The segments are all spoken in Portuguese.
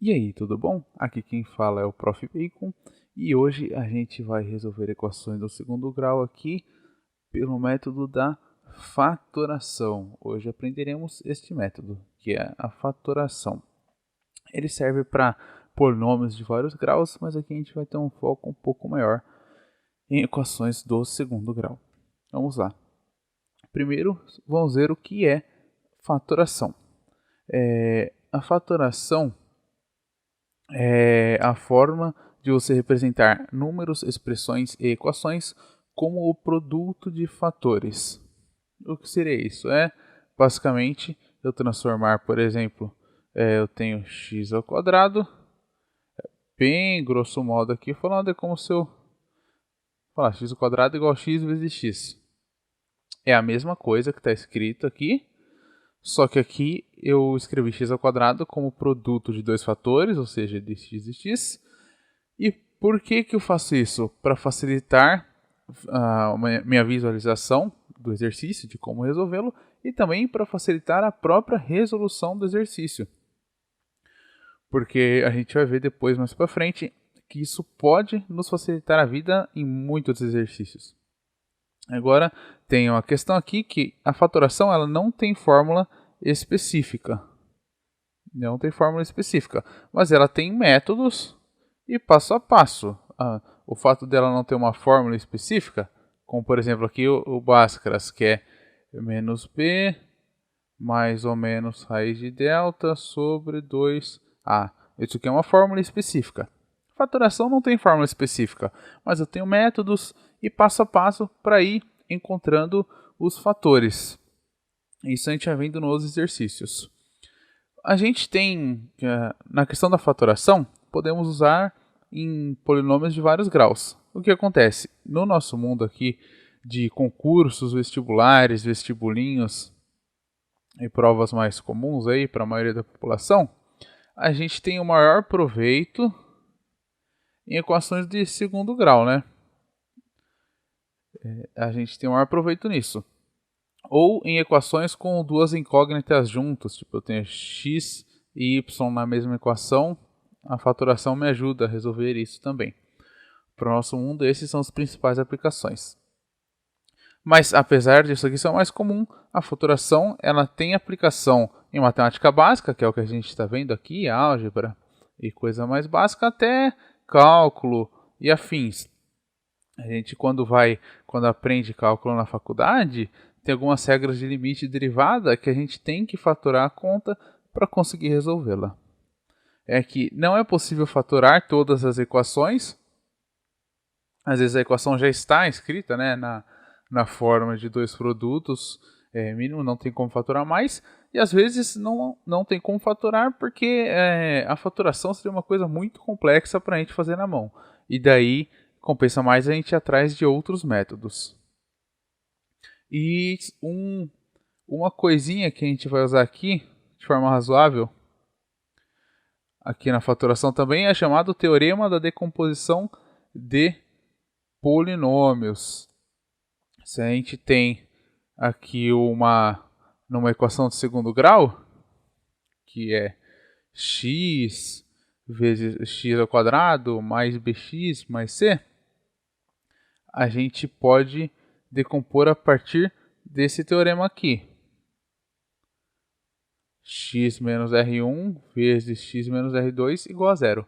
E aí, tudo bom? Aqui quem fala é o Prof. Bacon e hoje a gente vai resolver equações do segundo grau aqui pelo método da fatoração. Hoje aprenderemos este método, que é a fatoração. Ele serve para polinômios de vários graus, mas aqui a gente vai ter um foco um pouco maior em equações do segundo grau. Vamos lá. Primeiro, vamos ver o que é fatoração. A fatoração é a forma de você representar números, expressões e equações como o produto de fatores. O que seria isso? É basicamente eu transformar, por exemplo, eu tenho x ao quadrado, bem grosso modo aqui falando, é como se eu falar x ao quadrado igual a x vezes x. É a mesma coisa que está escrito aqui, só que aqui eu escrevi x ao quadrado como produto de dois fatores, ou seja, de x e x. E por que eu faço isso? Para facilitar a minha visualização do exercício, de como resolvê-lo, e também para facilitar a própria resolução do exercício. Porque a gente vai ver depois, mais para frente, que isso pode nos facilitar a vida em muitos exercícios. Agora, tem uma questão aqui que a fatoração ela não tem fórmula específica. Não tem fórmula específica, mas ela tem métodos e passo a passo. O fato dela não ter uma fórmula específica, como por exemplo aqui o Bhaskara, que é menos b mais ou menos raiz de delta sobre 2a. Isso aqui é uma fórmula específica. Fatoração não tem fórmula específica, mas eu tenho métodos e passo a passo para ir encontrando os fatores. Isso a gente vai vendo nos exercícios. A gente tem, na questão da fatoração, podemos usar em polinômios de vários graus. O que acontece? No nosso mundo aqui de concursos, vestibulares, vestibulinhos e provas mais comuns aí para a maioria da população, a gente tem o maior proveito em equações de segundo grau, né? A gente tem o maior proveito nisso. Ou em equações com duas incógnitas juntas, tipo eu tenho x e y na mesma equação, a fatoração me ajuda a resolver isso também. Para o nosso mundo, esses são as principais aplicações. Mas apesar disso aqui ser mais comum, a fatoração ela tem aplicação em matemática básica, que é o que a gente está vendo aqui, álgebra e coisa mais básica, até cálculo e afins. A gente quando aprende cálculo na faculdade, tem algumas regras de limite e derivada que a gente tem que fatorar a conta para conseguir resolvê-la. É que não é possível fatorar todas as equações. Às vezes a equação já está escrita, né, na forma de dois produtos mínimo, não tem como fatorar mais. E às vezes não tem como fatorar porque a fatoração seria uma coisa muito complexa para a gente fazer na mão. E daí compensa mais a gente ir atrás de outros métodos. E uma coisinha que a gente vai usar aqui, de forma razoável, aqui na fatoração também, é chamado Teorema da Decomposição de Polinômios. Se a gente tem aqui numa equação de segundo grau, que é x vezes x ao quadrado mais bx mais c, a gente pode decompor a partir desse teorema aqui. X menos R1 vezes x menos R2 igual a zero.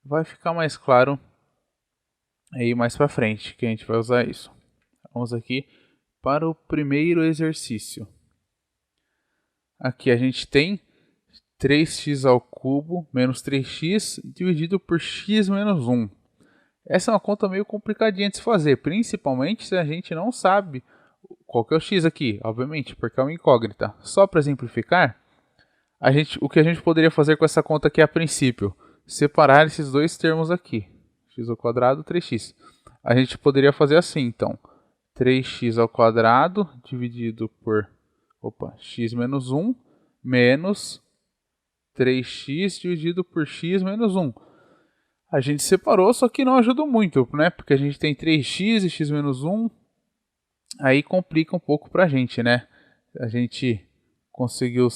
Vai ficar mais claro aí mais para frente que a gente vai usar isso. Vamos aqui para o primeiro exercício. Aqui a gente tem 3x ao cubo menos 3x dividido por x menos 1. Essa é uma conta meio complicadinha de se fazer, principalmente se a gente não sabe qual que é o x aqui, obviamente, porque é uma incógnita. Só para exemplificar, o que a gente poderia fazer com essa conta aqui a princípio? Separar esses dois termos aqui, x ao quadrado, 3x. A gente poderia fazer assim, então, 3x ao quadrado dividido por x menos 1 menos 3x dividido por x menos 1. A gente separou, só que não ajudou muito, né? Porque a gente tem 3x e x menos 1. Aí complica um pouco pra gente, né? A gente conseguiu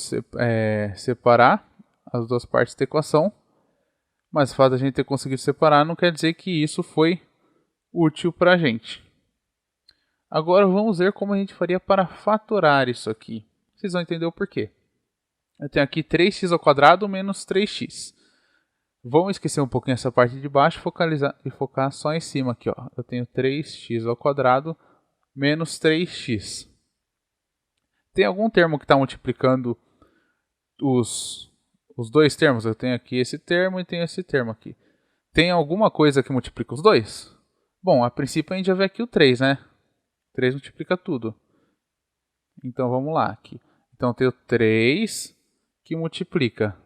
separar as duas partes da equação. Mas o fato de a gente ter conseguido separar não quer dizer que isso foi útil para a gente. Agora vamos ver como a gente faria para fatorar isso aqui. Vocês vão entender o porquê. Eu tenho aqui 3x² menos 3x. Vamos esquecer um pouquinho essa parte de baixo e focar só em cima aqui. Ó. Eu tenho 3x² menos 3x. Tem algum termo que está multiplicando os dois termos? Eu tenho aqui esse termo e tenho esse termo aqui. Tem alguma coisa que multiplica os dois? Bom, a princípio a gente já vê aqui o 3, né? 3 multiplica tudo. Então vamos lá. Aqui. Então eu tenho 3 que multiplica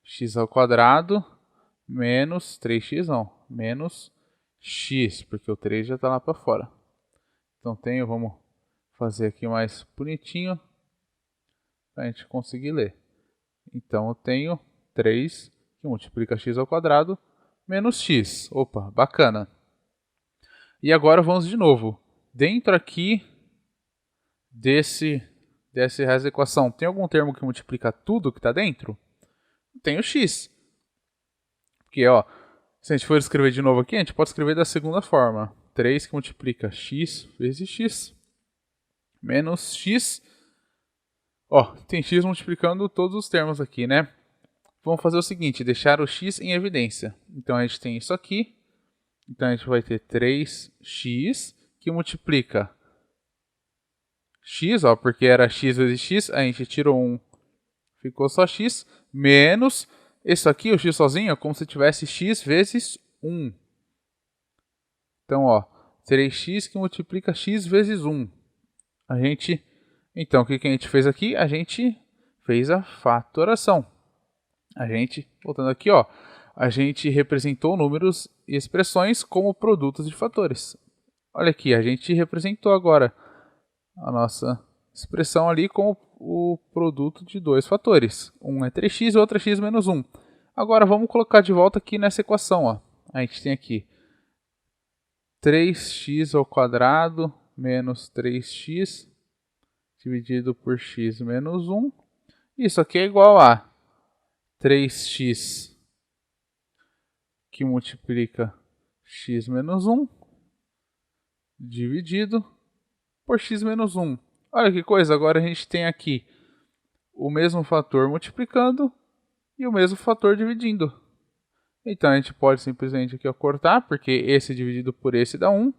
x² menos 3x não, menos x, porque o 3 já está lá para fora. Então tenho, vamos fazer aqui mais bonitinho para a gente conseguir ler. Então eu tenho 3 que multiplica x² menos x. Opa, bacana. E agora vamos de novo. Dentro aqui desse resto da equação, tem algum termo que multiplica tudo que está dentro? Tem o x. Porque, ó, se a gente for escrever de novo aqui, a gente pode escrever da segunda forma. 3 que multiplica x vezes x menos x. Ó, tem x multiplicando todos os termos aqui, né? Vamos fazer o seguinte, deixar o x em evidência. Então a gente tem isso aqui. Então a gente vai ter 3x que multiplica x, ó, porque era x vezes x, a gente tirou 1, ficou só x, menos isso aqui, o x sozinho, é como se tivesse x vezes 1. Então, ó, 3x que multiplica x vezes 1. Então, o que a gente fez aqui? A gente fez a fatoração. Voltando aqui, ó, a gente representou números e expressões como produtos de fatores. Olha aqui, a gente representou agora a nossa expressão ali como o produto de dois fatores. Um é 3x e o outro é x menos 1. Agora vamos colocar de volta aqui nessa equação. Ó. A gente tem aqui 3x² menos 3x dividido por x menos 1. Isso aqui é igual a 3x que multiplica x menos 1 dividido por x menos 1. Olha que coisa, agora a gente tem aqui o mesmo fator multiplicando e o mesmo fator dividindo. Então a gente pode simplesmente aqui, ó, cortar, porque esse dividido por esse dá 1.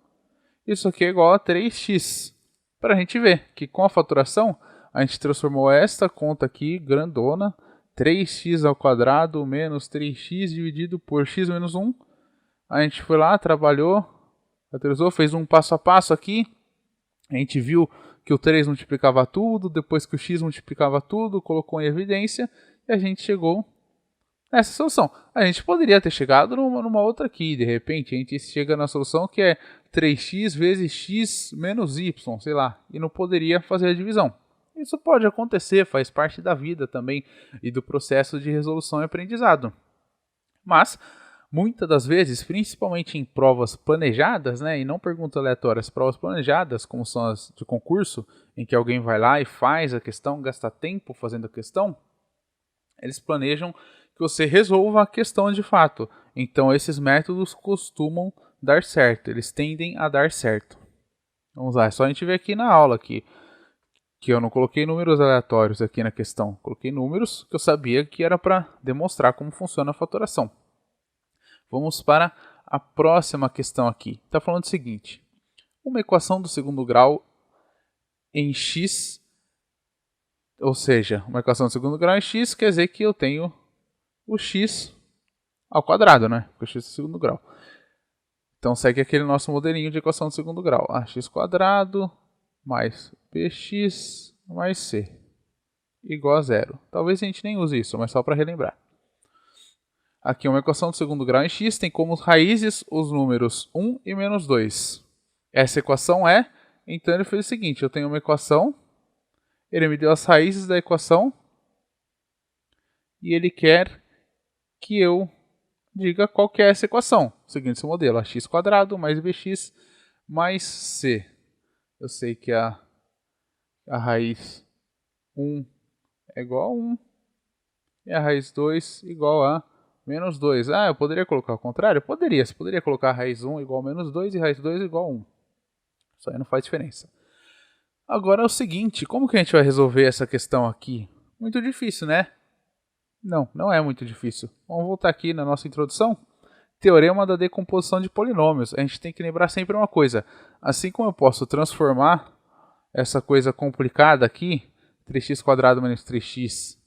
Isso aqui é igual a 3x. Para a gente ver que com a fatoração, a gente transformou esta conta aqui, grandona, 3x² menos 3x dividido por x menos 1. A gente foi lá, trabalhou, fatorizou, fez um passo a passo aqui. A gente viu que o 3 multiplicava tudo, depois que o x multiplicava tudo, colocou em evidência, e a gente chegou nessa solução. A gente poderia ter chegado numa outra aqui, de repente, a gente chega na solução que é 3x vezes x menos y, sei lá, e não poderia fazer a divisão. Isso pode acontecer, faz parte da vida também e do processo de resolução e aprendizado. Mas, muitas das vezes, principalmente em provas planejadas, né, e não perguntas aleatórias, provas planejadas, como são as de concurso, em que alguém vai lá e faz a questão, gasta tempo fazendo a questão, eles planejam que você resolva a questão de fato. Então, esses métodos costumam dar certo, eles tendem a dar certo. Vamos lá, é só a gente ver aqui na aula que eu não coloquei números aleatórios aqui na questão. Coloquei números que eu sabia que era para demonstrar como funciona a fatoração. Vamos para a próxima questão aqui. Está falando o seguinte. Uma equação do segundo grau em x, ou seja, uma equação do segundo grau em x quer dizer que eu tenho o x ao quadrado, né? Porque o x é do segundo grau. Então segue aquele nosso modelinho de equação do segundo grau. Ax² mais bx mais c igual a 0. Talvez a gente nem use isso, mas só para relembrar. Aqui uma equação do segundo grau em x tem como raízes os números 1 e menos 2. Essa equação é, então ele fez o seguinte, eu tenho uma equação, ele me deu as raízes da equação e ele quer que eu diga qual que é essa equação. Seguindo esse modelo, ax² mais bx mais c. Eu sei que a raiz 1 é igual a 1 e a raiz 2 igual a menos 2. Ah, eu poderia colocar o contrário? Poderia. Você poderia colocar raiz 1 igual a menos 2 e raiz 2 igual a 1. Isso aí não faz diferença. Agora é o seguinte, como que a gente vai resolver essa questão aqui? Muito difícil, né? Não, não é muito difícil. Vamos voltar aqui na nossa introdução. Teorema da decomposição de polinômios. A gente tem que lembrar sempre uma coisa. Assim como eu posso transformar essa coisa complicada aqui, 3x² menos 3x,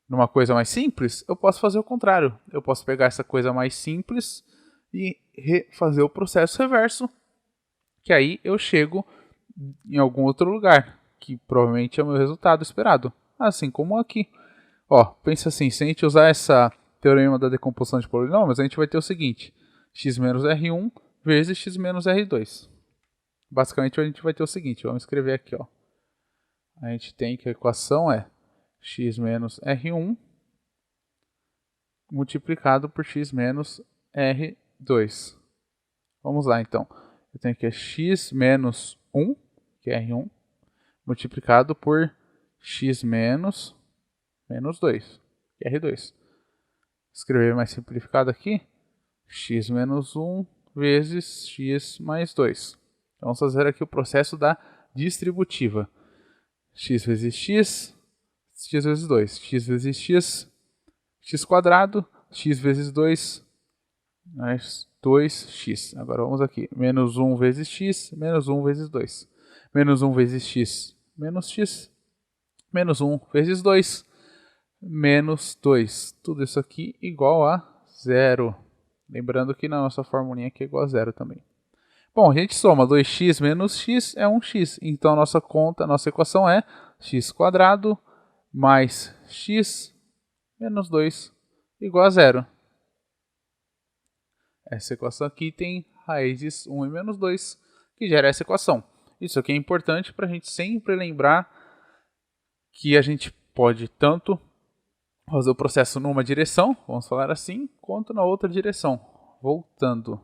numa coisa mais simples, eu posso fazer o contrário. Eu posso pegar essa coisa mais simples e fazer o processo reverso, que aí eu chego em algum outro lugar, que provavelmente é o meu resultado esperado. Assim como aqui. Ó, pensa assim, se a gente usar essa teorema da decomposição de polinômios, a gente vai ter o seguinte, x menos R1 vezes x menos R2. Basicamente a gente vai ter o seguinte, vamos escrever aqui, ó. A gente tem que a equação é x menos R1 multiplicado por x menos R2. Vamos lá então. Eu tenho aqui x menos 1, que é R1, multiplicado por x menos 2, que é R2. Escrever mais simplificado aqui, x menos 1 vezes x mais 2. Então, vamos fazer aqui o processo da distributiva. X vezes x, x vezes 2. X vezes x, x², x vezes 2, mais 2x. Agora vamos aqui, menos 1 vezes x, menos 1 vezes 2. Menos 1 vezes x, menos x, menos 1 vezes 2, menos 2. Tudo isso aqui igual a 0. Lembrando que na nossa formulinha aqui é igual a 0 também. Bom, a gente soma 2x menos x é 1x. Então a nossa conta, a nossa equação é x² mais x menos 2 igual a 0. Essa equação aqui tem raízes 1 e menos 2, que gera essa equação. Isso aqui é importante para a gente sempre lembrar que a gente pode tanto fazer o processo numa direção, vamos falar assim, quanto na outra direção, voltando.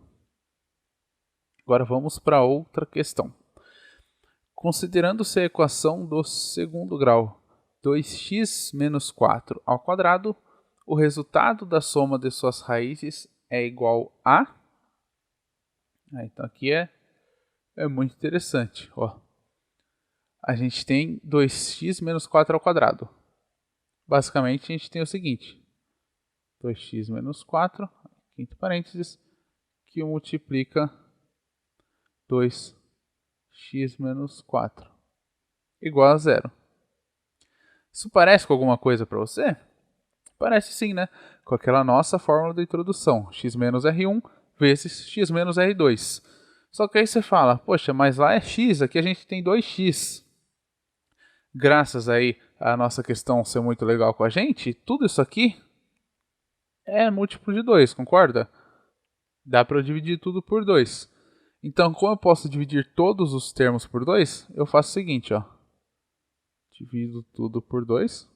Agora vamos para outra questão. Considerando-se a equação do segundo grau, 2x menos 4 ao quadrado, o resultado da soma de suas raízes é igual a... Então aqui é muito interessante. Ó. A gente tem 2x menos 4 ao quadrado. Basicamente a gente tem o seguinte, 2x menos 4, quinto parênteses, que multiplica 2x menos 4 igual a 0. Isso parece com alguma coisa para você? Parece sim, né? Com aquela nossa fórmula da introdução, x menos R1 vezes x menos R2. Só que aí você fala, poxa, mas lá é x, aqui a gente tem 2x. Graças aí à nossa questão ser muito legal com a gente, tudo isso aqui é múltiplo de 2, concorda? Dá para eu dividir tudo por 2. Então, como eu posso dividir todos os termos por 2, eu faço o seguinte, ó. Divido tudo por 2,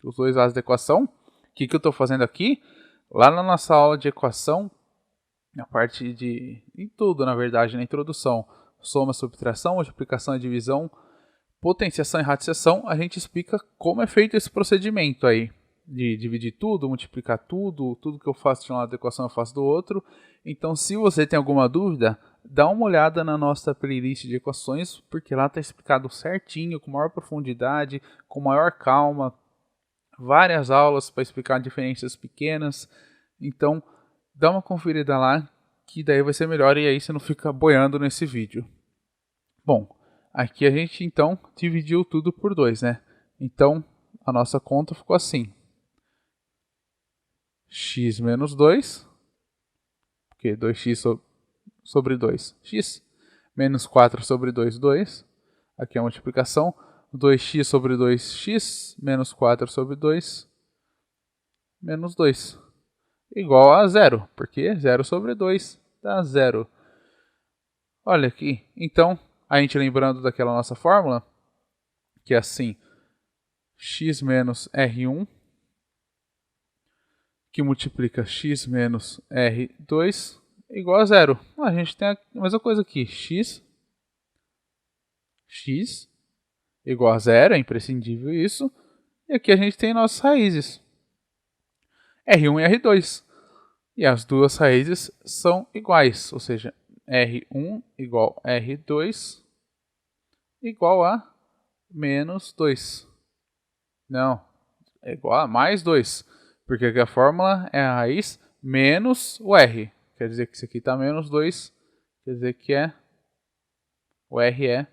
os dois lados da equação. O que eu estou fazendo aqui? Lá na nossa aula de equação, na parte de... em tudo, na verdade, na introdução, soma, subtração, multiplicação e divisão, potenciação e radiciação, a gente explica como é feito esse procedimento aí. De dividir tudo, multiplicar tudo que eu faço de um lado da equação eu faço do outro. Então, se você tem alguma dúvida, dá uma olhada na nossa playlist de equações, porque lá está explicado certinho, com maior profundidade, com maior calma, várias aulas para explicar diferenças pequenas. Então, dá uma conferida lá, que daí vai ser melhor e aí você não fica boiando nesse vídeo. Bom, aqui a gente então dividiu tudo por 2, né? Então, a nossa conta ficou assim. X menos 2, porque 2x sobre 2, x, menos 4 sobre 2, 2, aqui é a multiplicação, 2x sobre 2x, menos 4 sobre 2, menos 2, igual a 0, porque 0 sobre 2 dá 0. Olha aqui, então, a gente lembrando daquela nossa fórmula, que é assim, x menos R1, que multiplica x menos R2 igual a 0. A gente tem a mesma coisa aqui, x igual a 0, é imprescindível isso. E aqui a gente tem nossas raízes, R1 e R2. E as duas raízes são iguais, ou seja, R1 igual a R2 igual a menos 2. Não, é igual a mais 2, porque aqui a fórmula é a raiz menos o R. Quer dizer que isso aqui está menos 2, quer dizer que o R é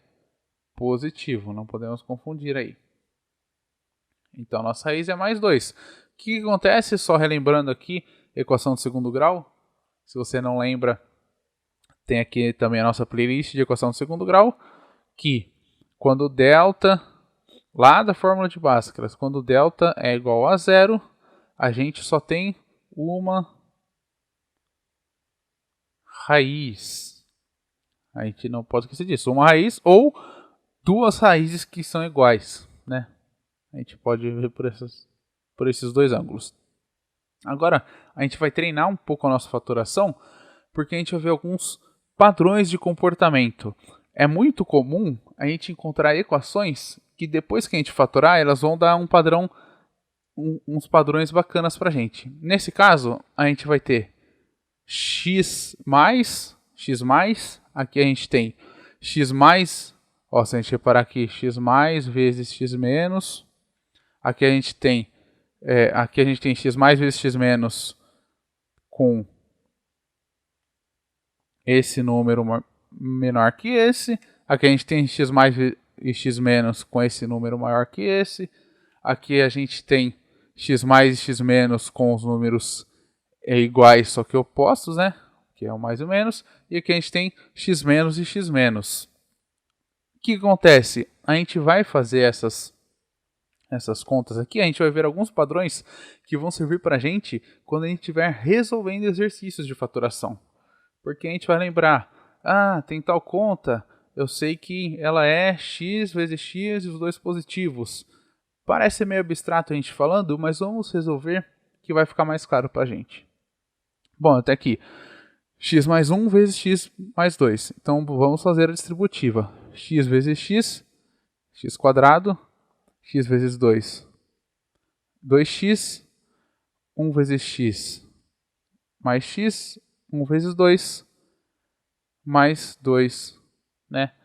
positivo, não podemos confundir aí. Então, nossa raiz é mais 2. O que acontece, só relembrando aqui, equação de segundo grau? Se você não lembra, tem aqui também a nossa playlist de equação de segundo grau, que quando delta, lá da fórmula de Bhaskara, quando delta é igual a zero, a gente só tem uma raiz. A gente não pode esquecer disso. Uma raiz ou duas raízes que são iguais, né? A gente pode ver por esses dois ângulos. Agora, a gente vai treinar um pouco a nossa fatoração, porque a gente vai ver alguns padrões de comportamento. É muito comum a gente encontrar equações que depois que a gente fatorar, elas vão dar um padrão, uns padrões bacanas para a gente. Nesse caso, a gente vai ter x mais, aqui a gente tem x mais, ó, se a gente reparar aqui, x mais vezes x menos. Aqui a gente tem x mais vezes x menos com esse número menor que esse. Aqui a gente tem x mais e x menos com esse número maior que esse. Aqui a gente tem x mais e x menos com os números iguais, só que opostos, né? Que é o mais ou menos. E aqui a gente tem x menos e x menos. O que acontece? A gente vai fazer essas contas aqui, a gente vai ver alguns padrões que vão servir para a gente quando a gente estiver resolvendo exercícios de fatoração. Porque a gente vai lembrar, tem tal conta, eu sei que ela é x vezes x e os dois positivos. Parece meio abstrato a gente falando, mas vamos resolver que vai ficar mais claro para a gente. Bom, até aqui, x mais 1 vezes x mais 2. Então vamos fazer a distributiva. X vezes x, x quadrado, x vezes 2, 2x, 1 vezes x, mais x, 1 vezes 2, mais 2, né?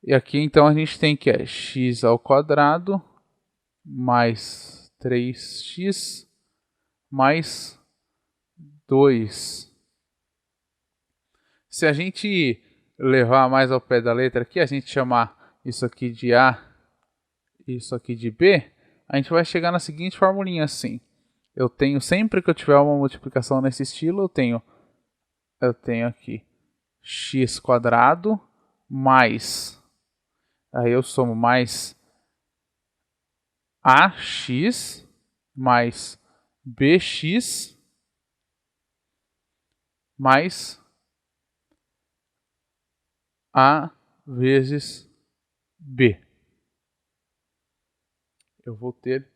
E aqui então a gente tem que é x ao quadrado, mais 3x, mais 2. Se a gente levar mais ao pé da letra aqui, a gente chamar isso aqui de A, isso aqui de B, a gente vai chegar na seguinte formulinha assim. Eu tenho, sempre que eu tiver uma multiplicação nesse estilo, eu tenho aqui x quadrado mais, aí eu somo mais ax mais bx mais a vezes b. Eu vou ter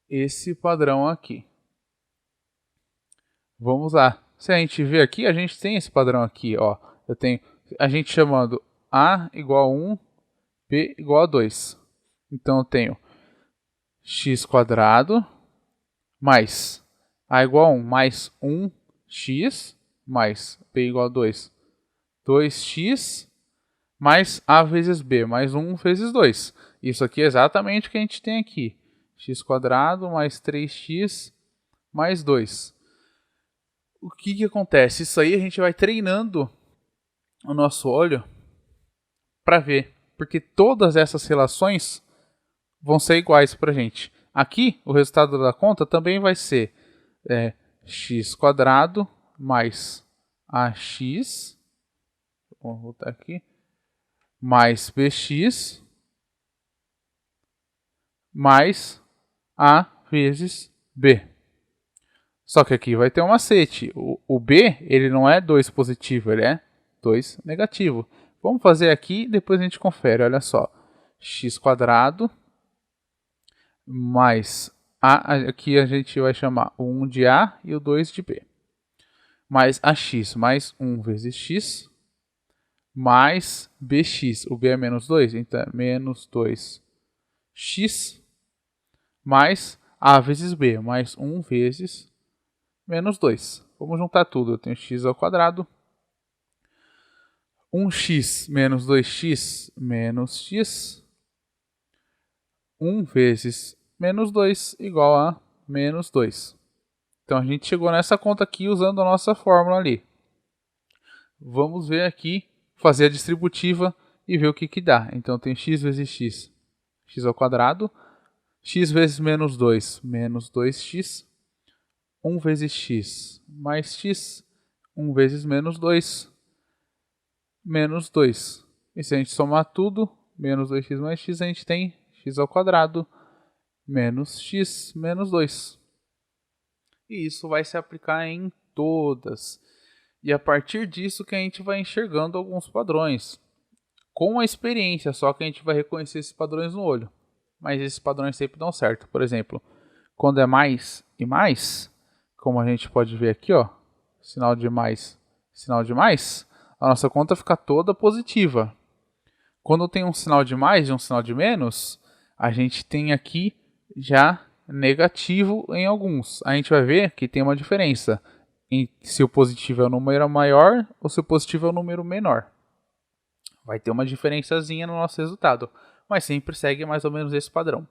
esse padrão aqui. Vamos lá. Se a gente ver aqui, a gente tem esse padrão aqui, ó. Eu tenho a gente chamando A igual a 1, B igual a 2. Então eu tenho x quadrado mais A igual a 1 mais 1x mais B igual a 2. 2x mais A vezes B mais 1 vezes 2. Isso aqui é exatamente o que a gente tem aqui. X quadrado mais 3x mais 2. O que acontece? Isso aí a gente vai treinando o nosso olho para ver. Porque todas essas relações vão ser iguais para a gente. Aqui, o resultado da conta também vai ser x quadrado mais ax, vamos voltar aqui, mais bx mais a vezes b. Só que aqui vai ter um macete. O b ele não é 2 positivo, ele é 2 negativo. Vamos fazer aqui e depois a gente confere. Olha só. X quadrado mais a, aqui a gente vai chamar o 1 de a e o 2 de b. Mais ax mais 1 vezes x mais bx. O b é menos 2, então é menos 2x mais a vezes b, mais 1 vezes menos 2. Vamos juntar tudo. Eu tenho x ao quadrado. 1x menos 2x menos x. 1 vezes menos 2 igual a menos 2. Então a gente chegou nessa conta aqui usando a nossa fórmula ali. Vamos ver aqui, fazer a distributiva e ver o que dá. Então eu tenho x vezes x, x ao quadrado. X vezes menos 2, menos 2x. 1 vezes x mais x. 1 vezes menos 2, menos 2. E se a gente somar tudo, menos 2x mais x, a gente tem x ao quadrado menos x menos 2. E isso vai se aplicar em todas. E a partir disso que a gente vai enxergando alguns padrões. Com a experiência, só que a gente vai reconhecer esses padrões no olho. Mas esses padrões sempre dão certo. Por exemplo, quando é mais e mais, como a gente pode ver aqui, ó, sinal de mais, a nossa conta fica toda positiva. Quando tem um sinal de mais e um sinal de menos, a gente tem aqui já negativo em alguns. A gente vai ver que tem uma diferença em se o positivo é o número maior ou se o positivo é o número menor. Vai ter uma diferençazinha no nosso resultado, mas sempre segue mais ou menos esse padrão.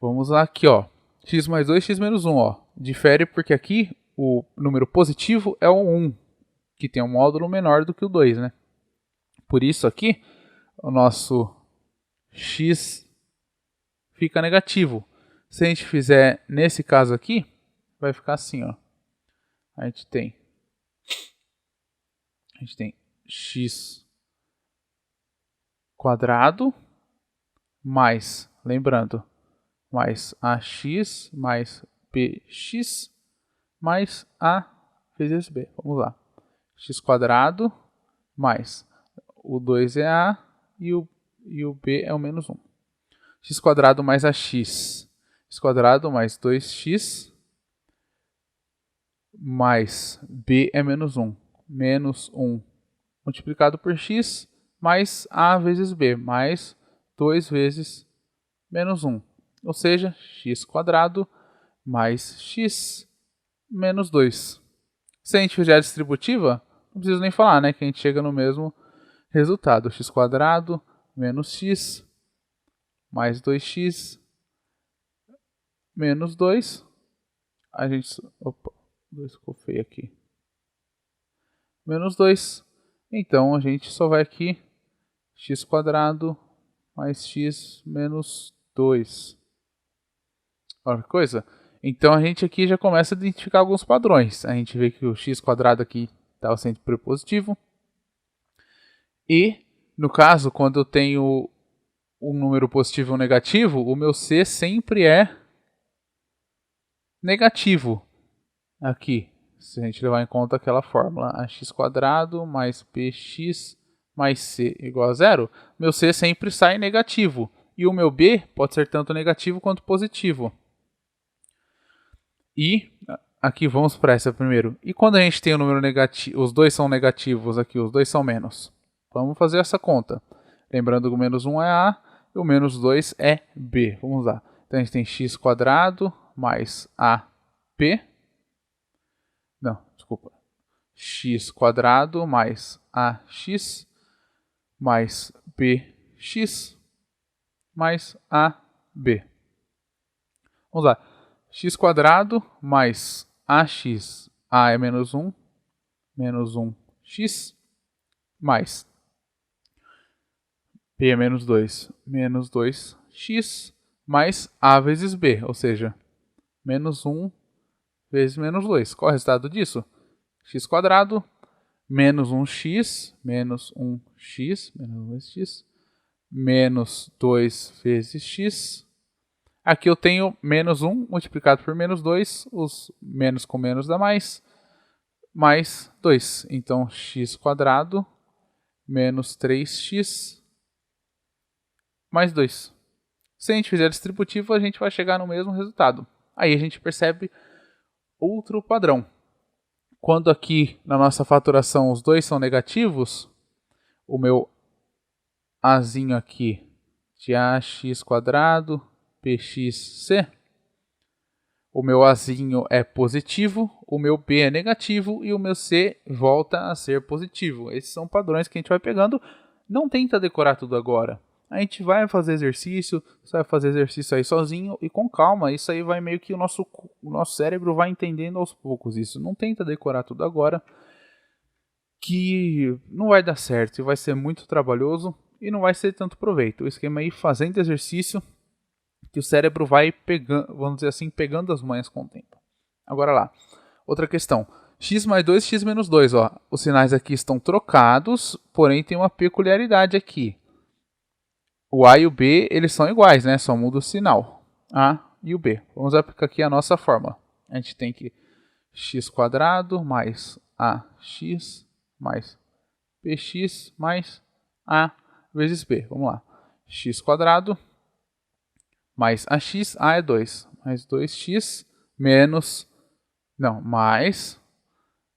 Vamos lá aqui, ó. X mais 2, x menos 1, ó. Difere porque aqui o número positivo é o 1, que tem um módulo menor do que o 2, né? Por isso aqui, o nosso x fica negativo. Se a gente fizer nesse caso aqui, vai ficar assim, ó. A gente tem x quadrado mais, lembrando, mais ax mais bx mais a vezes b. Vamos lá. X quadrado mais o 2 é a e o b é o menos 1. X quadrado mais ax. X quadrado mais 2x mais b é menos 1. Menos 1 multiplicado por x mais a vezes b, mais 2 vezes menos 1. Ou seja, x quadrado mais x menos 2. Se a gente fizer a distributiva, não preciso nem falar, né? Que a gente chega no mesmo resultado. X quadrado menos x mais 2x menos 2. A gente... Opa, 2 ficou feio aqui. Menos 2. Então a gente só vai aqui x quadrado mais x menos 2. Olha que coisa. Então a gente aqui já começa a identificar alguns padrões. A gente vê que o x quadrado aqui está sempre positivo. E, no caso, quando eu tenho um número positivo ou negativo, o meu c sempre é negativo. Aqui, se a gente levar em conta aquela fórmula, ax quadrado mais bx mais c igual a 0, meu c sempre sai negativo. E o meu b pode ser tanto negativo quanto positivo. E aqui vamos para essa primeiro. E quando a gente tem o número negativo, os dois são negativos aqui, os dois são menos. Vamos fazer essa conta. Lembrando que o menos 1 é a e o menos 2 é b. Vamos lá. Então a gente tem x quadrado mais ab. Não, desculpa. X quadrado mais ax mais bx mais ab. Vamos lá. X quadrado mais ax, a é menos 1x, mais b é menos 2x, mais a vezes b, ou seja, menos 1 vezes menos 2. Qual é o resultado disso? X quadrado menos 1x, menos 1x, menos 2x, menos 2 vezes x. Aqui eu tenho menos 1 multiplicado por menos 2, os menos com menos dá mais 2. Então, x quadrado menos 3x mais 2. Se a gente fizer distributivo, a gente vai chegar no mesmo resultado. Aí a gente percebe outro padrão. Quando aqui na nossa faturação os dois são negativos, o meu azinho aqui de ax quadrado bxc, O meu Azinho é positivo, o meu B é negativo e o meu C volta a ser positivo. Esses são padrões que a gente vai pegando. Não tenta decorar tudo agora. A gente vai fazer exercício, você vai fazer exercício aí sozinho e com calma. Isso aí vai meio que o nosso cérebro vai entendendo aos poucos isso. Não tenta decorar tudo agora, que não vai dar certo e vai ser muito trabalhoso e não vai ser tanto proveito. O esquema aí fazendo exercício, que o cérebro vai pegando, vamos dizer assim, pegando as manhas com o tempo. Agora lá, outra questão. X mais 2, x menos 2. Ó. Os sinais aqui estão trocados, porém tem uma peculiaridade aqui. O A e o B, eles são iguais, né? Só muda o sinal. A e o B. Vamos aplicar aqui a nossa fórmula. A gente tem que x² mais AX mais BX mais A vezes B. Vamos lá. x² mais AX, A é 2. Mais 2x menos... Não, mais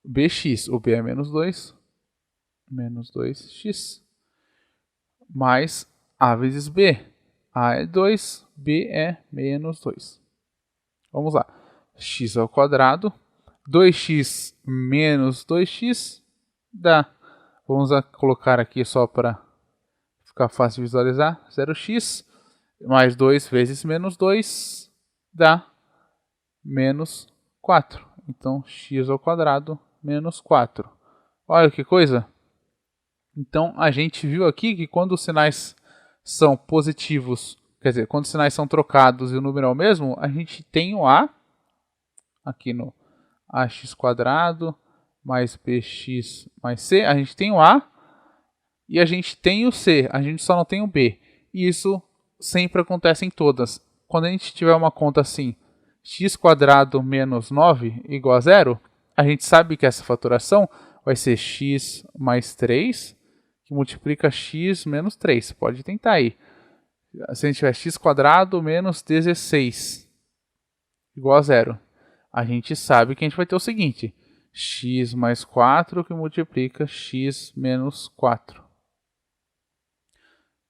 BX. O B é menos 2. Menos 2x. Mais A vezes B. A é 2, B é menos 2. Vamos lá. X ao quadrado. 2x menos 2x dá. Vamos colocar aqui só para ficar fácil de visualizar. 0x mais 2 vezes menos 2 dá menos 4. Então, x ao quadrado menos 4. Olha que coisa. Então, a gente viu aqui que quando os sinais são positivos, quer dizer, quando os sinais são trocados e o número é o mesmo, a gente tem o A, aqui no ax² mais bx mais c, a gente tem o A e a gente tem o C, a gente só não tem o B. E isso sempre acontece em todas. Quando a gente tiver uma conta assim, x² menos 9 igual a 0, a gente sabe que essa fatoração vai ser x mais 3, que multiplica x menos 3. Pode tentar aí. Se a gente tiver x² menos 16 igual a 0, a gente sabe que a gente vai ter o seguinte, x mais 4 que multiplica x menos 4.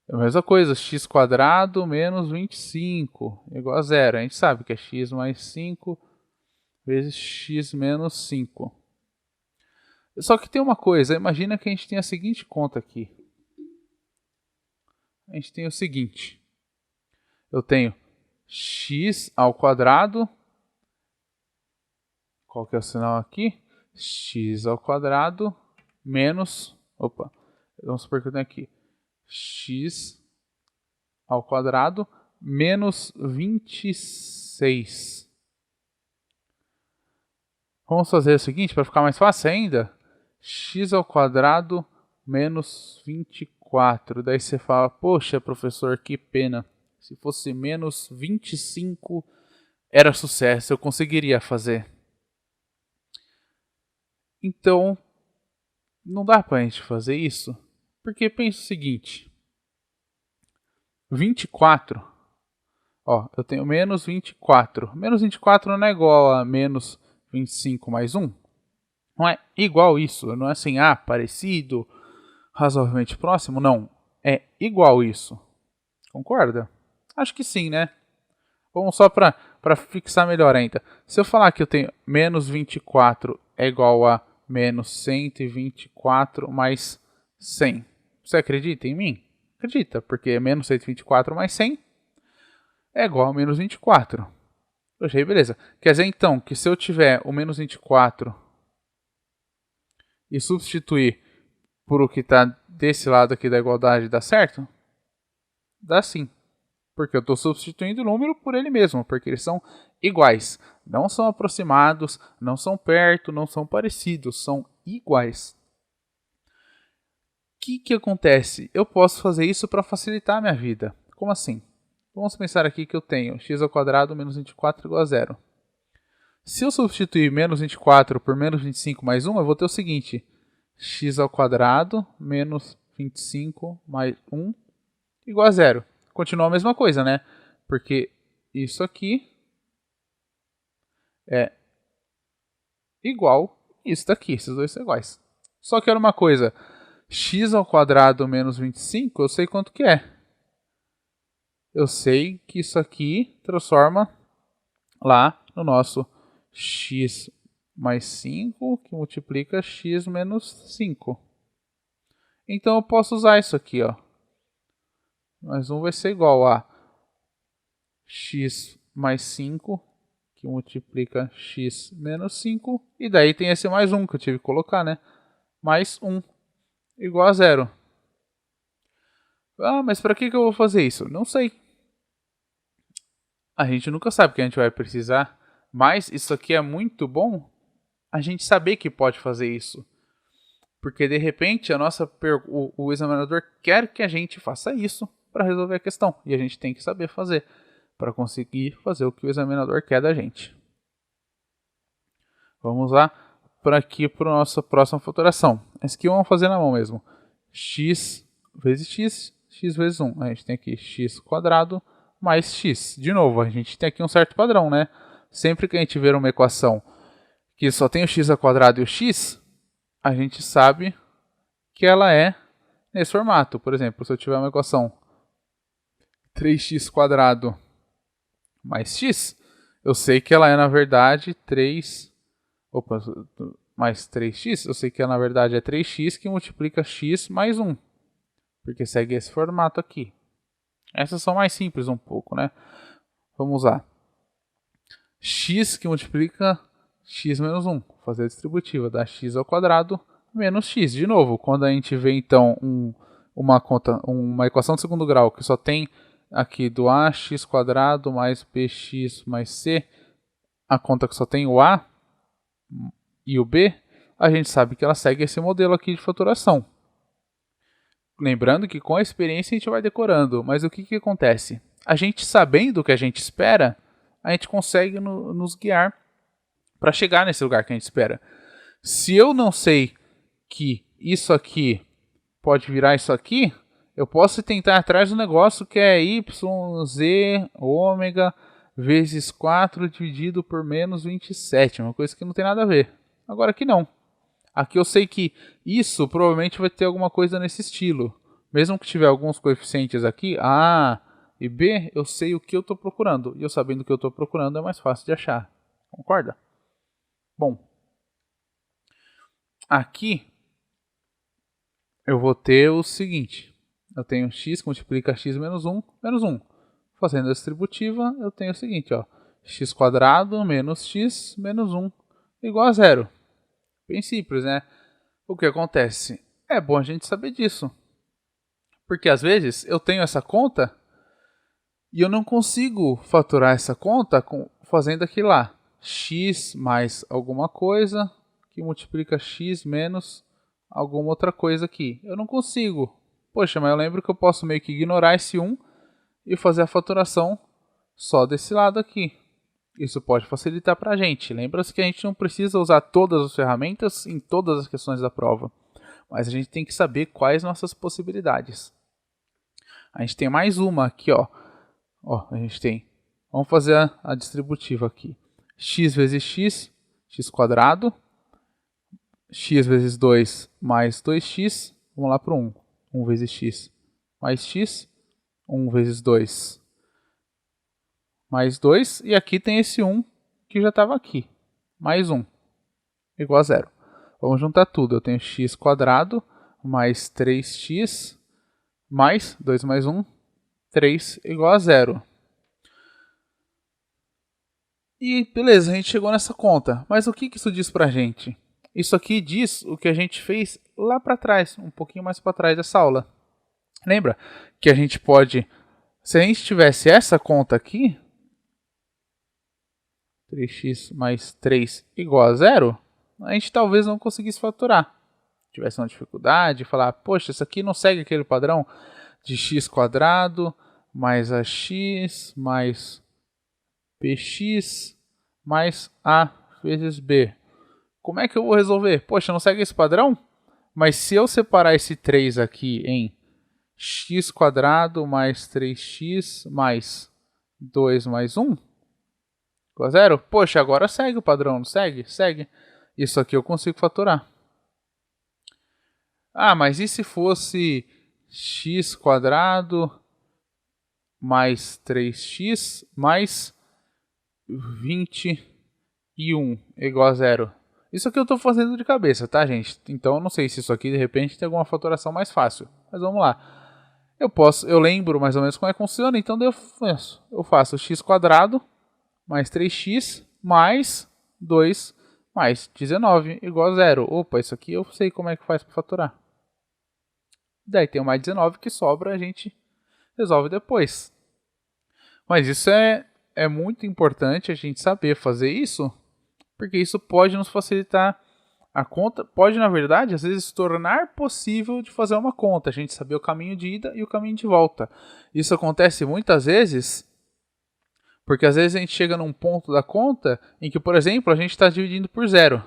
É a mesma coisa, x² menos 25 igual a 0. A gente sabe que é x mais 5 vezes x menos 5. Só que tem uma coisa, imagina que a gente tem a seguinte conta aqui. A gente tem o seguinte. Eu tenho x ao quadrado. Qual que é o sinal aqui? X ao quadrado menos... Opa, vamos supor que eu tenho aqui. X ao quadrado menos 26. Vamos fazer o seguinte, para ficar mais fácil ainda. X ao quadrado menos 24. Daí você fala, poxa, professor, que pena. Se fosse menos 25, era sucesso, eu conseguiria fazer. Então, não dá para a gente fazer isso, porque pensa o seguinte. 24, ó, eu tenho menos 24. Menos 24 não é igual a menos 25 mais 1? Não é igual isso, não é assim, parecido, razoavelmente próximo, não. É igual isso. Concorda? Acho que sim, né? Vamos só para fixar melhor ainda. Se eu falar que eu tenho menos 24 é igual a menos 124 mais 100. Você acredita em mim? Acredita, porque menos 124 mais 100 é igual a menos 24. Achei, beleza. Quer dizer então que se eu tiver o menos 24 e substituir por o que está desse lado aqui da igualdade, dá certo? Dá sim. Porque eu estou substituindo o número por ele mesmo, porque eles são iguais. Não são aproximados, não são perto, não são parecidos, são iguais. O que acontece? Eu posso fazer isso para facilitar a minha vida. Como assim? Vamos pensar aqui que eu tenho x ao quadrado menos 24 igual a 0. Se eu substituir menos 24 por menos 25 mais 1, eu vou ter o seguinte. X ao quadrado menos 25 mais 1 igual a 0. Continua a mesma coisa, né? Porque isso aqui é igual a isso daqui. Esses dois são iguais. Só que era uma coisa. X ao quadrado menos 25, eu sei quanto que é. Eu sei que isso aqui transforma lá no nosso x mais 5, que multiplica x menos 5. Então eu posso usar isso aqui, ó. Mais 1 vai ser igual a x mais 5, que multiplica x menos 5. E daí tem esse mais 1 que eu tive que colocar, né? Mais 1 igual a 0. Ah, mas para que eu vou fazer isso? Não sei. A gente nunca sabe o que a gente vai precisar. Mas isso aqui é muito bom a gente saber que pode fazer isso. Porque de repente o examinador quer que a gente faça isso para resolver a questão. E a gente tem que saber fazer para conseguir fazer o que o examinador quer da gente. Vamos lá para aqui para a nossa próxima fatoração. Essa aqui vamos fazer na mão mesmo. X vezes x, x vezes 1. A gente tem aqui x quadrado mais x. De novo, a gente tem aqui um certo padrão, né? Sempre que a gente ver uma equação que só tem o x ao quadrado e o x, a gente sabe que ela é nesse formato. Por exemplo, se eu tiver uma equação 3x quadrado mais x, eu sei que ela é na verdade 3... Opa, mais 3x, eu sei que na verdade é 3x que multiplica x mais 1. Porque segue esse formato aqui. Essas são mais simples um pouco, né? Vamos lá. X que multiplica x menos 1. Vou fazer a distributiva, dá x ao quadrado menos x. De novo, quando a gente vê então uma equação de segundo grau que só tem aqui do ax quadrado mais bx mais c, a conta que só tem o a e o b, a gente sabe que ela segue esse modelo aqui de fatoração. Lembrando que com a experiência a gente vai decorando, mas o que acontece? A gente sabendo o que a gente espera, a gente consegue nos guiar para chegar nesse lugar que a gente espera. Se eu não sei que isso aqui pode virar isso aqui, eu posso tentar atrás do negócio que é y, z, ômega vezes 4 dividido por menos 27, uma coisa que não tem nada a ver. Agora aqui não. Aqui eu sei que isso provavelmente vai ter alguma coisa nesse estilo. Mesmo que tiver alguns coeficientes aqui, A e B, eu sei o que eu estou procurando. E eu sabendo o que eu estou procurando é mais fácil de achar. Concorda? Bom, aqui eu vou ter o seguinte. Eu tenho x que multiplica x menos 1, menos 1. Fazendo a distributiva, eu tenho o seguinte, ó. X quadrado menos x menos 1 igual a 0. Bem simples, né? O que acontece? É bom a gente saber disso. Porque às vezes eu tenho essa conta e eu não consigo fatorar essa conta fazendo aquilo lá. X mais alguma coisa que multiplica x menos alguma outra coisa aqui. Eu não consigo. Poxa, mas eu lembro que eu posso meio que ignorar esse 1 e fazer a fatoração só desse lado aqui. Isso pode facilitar para a gente. Lembra-se que a gente não precisa usar todas as ferramentas em todas as questões da prova. Mas a gente tem que saber quais nossas possibilidades. A gente tem mais uma aqui, ó. A gente tem... Vamos fazer a distributiva aqui. X vezes x, x quadrado. X vezes 2 mais 2x. Vamos lá para o 1. 1 vezes x mais x. 1 vezes 2 mais 2, e aqui tem esse 1 que já estava aqui, mais 1, igual a 0. Vamos juntar tudo, eu tenho x quadrado mais 3x mais 2 mais 1, 3 igual a 0. E beleza, a gente chegou nessa conta, mas o que isso diz pra gente? Isso aqui diz o que a gente fez lá para trás, um pouquinho mais para trás dessa aula. Lembra que a gente pode, se a gente tivesse essa conta aqui, 3x mais 3 igual a 0, a gente talvez não conseguisse fatorar. Tivesse uma dificuldade, falar, poxa, isso aqui não segue aquele padrão de x quadrado mais ax mais px mais a vezes b. Como é que eu vou resolver? Poxa, não segue esse padrão? Mas se eu separar esse 3 aqui em x quadrado mais 3x mais 2 mais 1, igual a 0? Poxa, agora segue o padrão, não segue? Segue. Isso aqui eu consigo fatorar. Ah, mas e se fosse x quadrado mais 3x mais 21 igual a 0. Isso aqui eu estou fazendo de cabeça, tá, gente? Então eu não sei se isso aqui de repente tem alguma fatoração mais fácil. Mas vamos lá. Eu lembro mais ou menos como é que funciona, então eu faço x² mais 3x mais 2 mais 19 igual a 0. Opa, isso aqui eu sei como é que faz para fatorar. Daí tem o mais 19 que sobra, a gente resolve depois. Mas isso é muito importante a gente saber fazer isso, porque isso pode nos facilitar a conta. Pode, na verdade, às vezes se tornar possível de fazer uma conta, a gente saber o caminho de ida e o caminho de volta. Isso acontece muitas vezes, porque às vezes a gente chega num ponto da conta em que, por exemplo, a gente está dividindo por 0.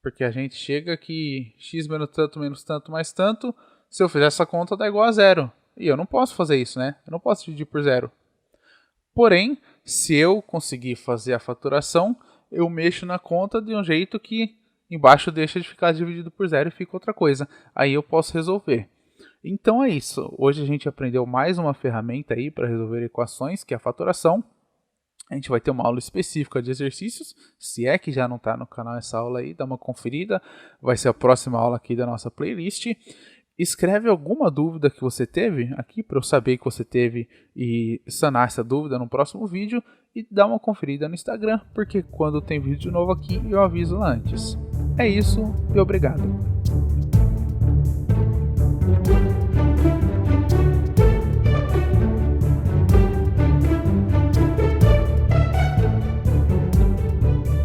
Porque a gente chega que x menos tanto mais tanto, se eu fizer essa conta dá igual a 0. E eu não posso fazer isso, né? Eu não posso dividir por 0. Porém, se eu conseguir fazer a faturação, eu mexo na conta de um jeito que embaixo deixa de ficar dividido por 0 e fica outra coisa. Aí eu posso resolver. Então é isso. Hoje a gente aprendeu mais uma ferramenta aí para resolver equações, que é a faturação. A gente vai ter uma aula específica de exercícios. Se é que já não está no canal essa aula aí, dá uma conferida. Vai ser a próxima aula aqui da nossa playlist. Escreve alguma dúvida que você teve aqui para eu saber que você teve e sanar essa dúvida no próximo vídeo. E dá uma conferida no Instagram, porque quando tem vídeo novo aqui eu aviso lá antes. É isso e obrigado.